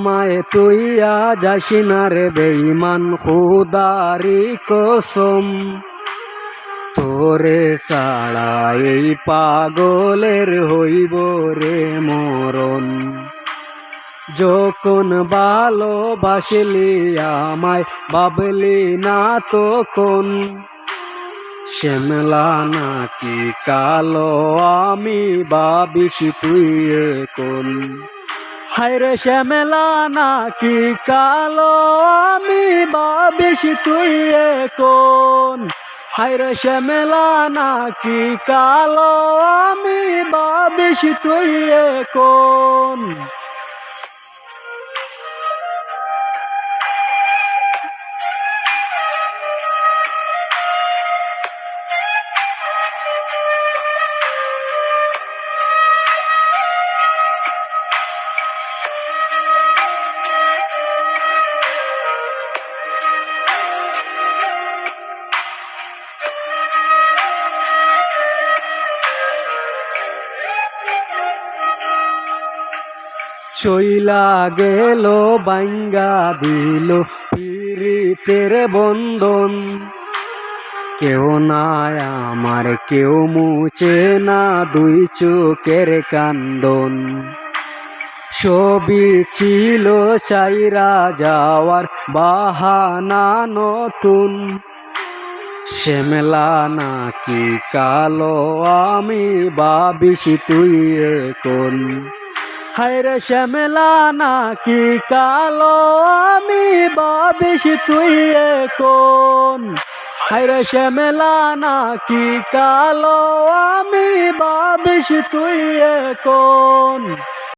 আমায় তুইয়া যাস না রে বেঈমান খুদারি কসম, তোরে ছাড়া এই পাগলের হইব রে মরণ। যখন ভালোবাসলি আমায় ভাবলি না তখন, শ্যামলা নাকি কালো আমি ভাবিস তুই এখন। হায়রে শ্যামলা নাকি কালো আমি ভাবিস তুই এখন। হায়রে শ্যামলা নাকি কালো আমি ভাবিস তুই এখন। চইলা গেল বাঙ্গা দিল পিরিতের বন্ধন, কেউ নাই আমার কেউ মুছে না দুই চোখের কান্দন। সবই ছিল চাইরা যাওয়ার বাহানা নতুন, শ্যামলা নাকি কালো আমি ভাবিস তুই এখন। হায়রে শ্যামলা নাকি কালো আমি ভাবিস তুই এখন। হায়রে শ্যামলা নাকি কালো আমি ভাবিস তুই এখন।